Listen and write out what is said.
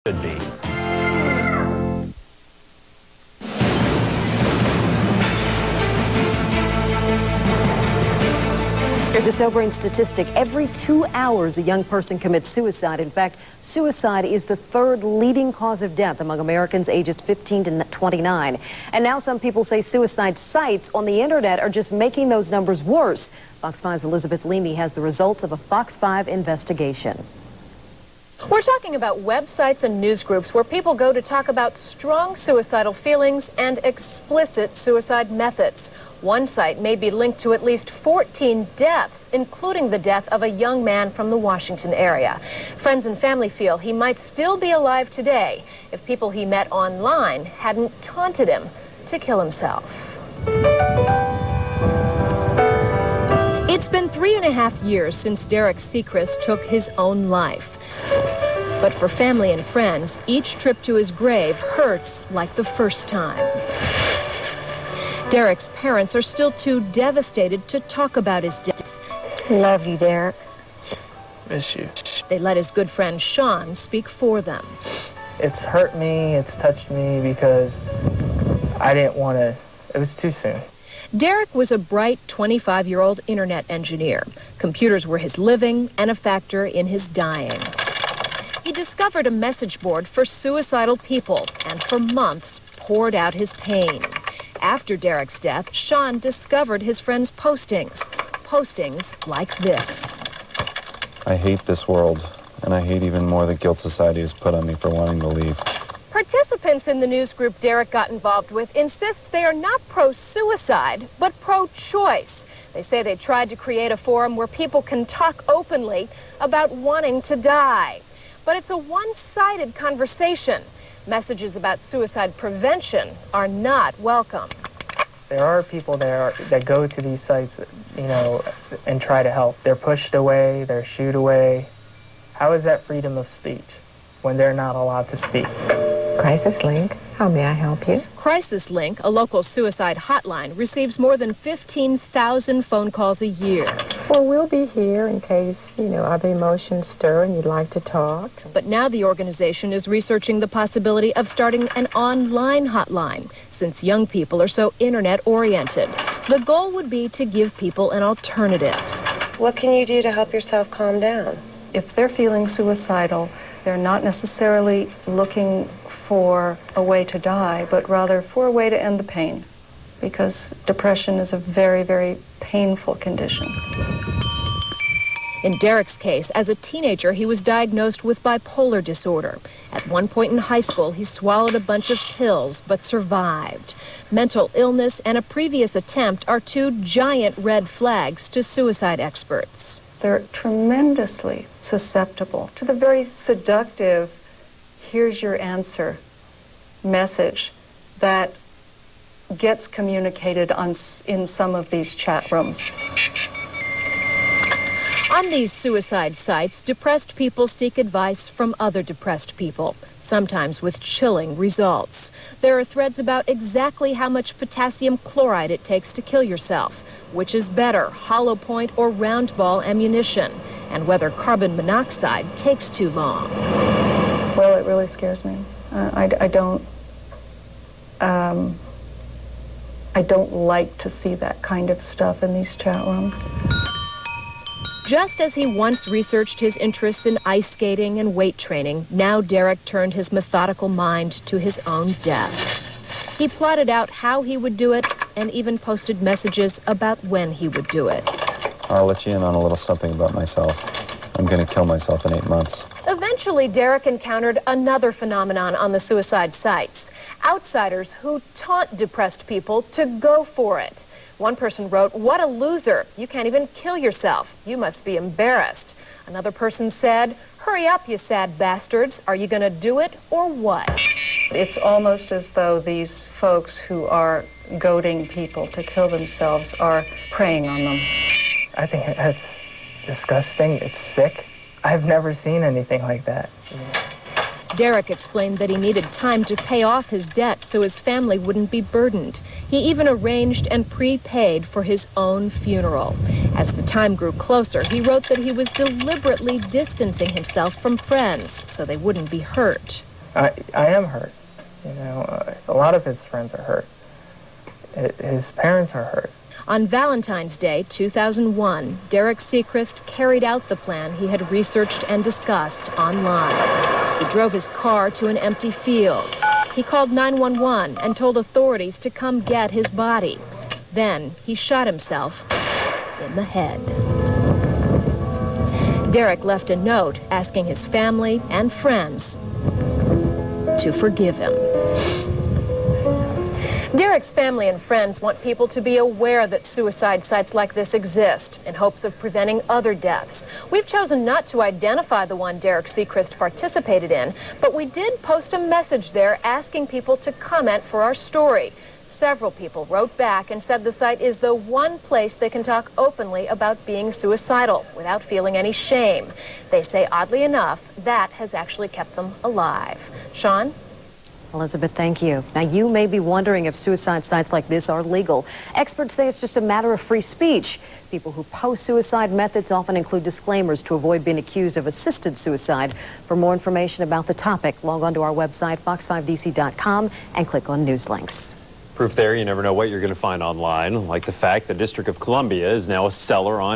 Could be. There's a sobering statistic. Every 2 hours, a young person commits suicide. In fact, suicide is the third leading cause of death among Americans ages 15 to 29. And now some people say suicide sites on the internet are just making those numbers worse. Fox 5's Elizabeth Leamy has the results of a Fox 5 investigation. We're talking about websites and news groups where people go to talk about strong suicidal feelings and explicit suicide methods. One site may be linked to at least 14 deaths, including the death of a young man from the Washington area. Friends and family feel he might still be alive today if people he met online hadn't taunted him to kill himself. It's been 3.5 years since Derek Sechrist took his own life. But for family and friends, each trip to his grave hurts like the first time. Derek's parents are still too devastated to talk about his death. Love you, Derek. Miss you. They let his good friend Shawn speak for them. It's hurt me, it's touched me because I didn't want to, it was too soon. Derek was a bright 25-year-old internet engineer. Computers were his living and a factor in his dying. He discovered a message board for suicidal people and for months poured out his pain. After Derek's death, Shawn discovered his friend's postings like this. I hate this world, and I hate even more the guilt society has put on me for wanting to leave. Participants in the news group Derek got involved with insist they are not pro-suicide, but pro-choice. They say they tried to create a forum where people can talk openly about wanting to die. But it's a one-sided conversation. Messages about suicide prevention are not welcome. There are people there that go to these sites, you know, and try to help. They're pushed away, they're shooed away. How is that freedom of speech when they're not allowed to speak? Crisis Link, how may I help you? Crisis Link, a local suicide hotline, receives more than 15,000 phone calls a year. Well, we'll be here in case, our emotions stir and you'd like to talk. But now the organization is researching the possibility of starting an online hotline, since young people are so internet-oriented. The goal would be to give people an alternative. What can you do to help yourself calm down? If they're feeling suicidal, they're not necessarily looking for a way to die, but rather for a way to end the pain, because depression is a very, very painful condition. In Derek's case, as a teenager, he was diagnosed with bipolar disorder. At one point in high school, he swallowed a bunch of pills, but survived. Mental illness and a previous attempt are two giant red flags to suicide experts. They're tremendously susceptible to the very seductive, here's your answer message that gets communicated in some of these chat rooms. On these suicide sites, depressed people seek advice from other depressed people, sometimes with chilling results. There are threads about exactly how much potassium chloride it takes to kill yourself, which is better, hollow point or round ball ammunition, and whether carbon monoxide takes too long. Well, it really scares me. I don't like to see that kind of stuff in these chat rooms. Just as he once researched his interests in ice skating and weight training, now Derek turned his methodical mind to his own death. He plotted out how he would do it and even posted messages about when he would do it. I'll let you in on a little something about myself. I'm going to kill myself in 8 months. Eventually, Derek encountered another phenomenon on the suicide sites. Outsiders who taunt depressed people to go for it. One person wrote, "What a loser. You can't even kill yourself. You must be embarrassed." Another person said, "Hurry up, you sad bastards. Are you going to do it or what?" It's almost as though these folks who are goading people to kill themselves are preying on them. I think that's disgusting. It's sick. I've never seen anything like that. Derek explained that he needed time to pay off his debt so his family wouldn't be burdened. He even arranged and prepaid for his own funeral. As the time grew closer, he wrote that he was deliberately distancing himself from friends so they wouldn't be hurt. I am hurt. You know, a lot of his friends are hurt. His parents are hurt. On Valentine's Day, 2001, Derek Seacrest carried out the plan he had researched and discussed online. He drove his car to an empty field. He called 911 and told authorities to come get his body. Then he shot himself in the head. Derek left a note asking his family and friends to forgive him. Derek's family and friends want people to be aware that suicide sites like this exist in hopes of preventing other deaths. We've chosen not to identify the one Derek Seacrest participated in, but we did post a message there asking people to comment for our story. Several people wrote back and said the site is the one place they can talk openly about being suicidal without feeling any shame. They say, oddly enough, that has actually kept them alive. Shawn? Elizabeth, thank you. Now, you may be wondering if suicide sites like this are legal. Experts say it's just a matter of free speech. People who post suicide methods often include disclaimers to avoid being accused of assisted suicide. For more information about the topic, log on to our website, fox5dc.com, and click on news links. Proof there, you never know what you're going to find online, like the fact the District of Columbia is now a seller on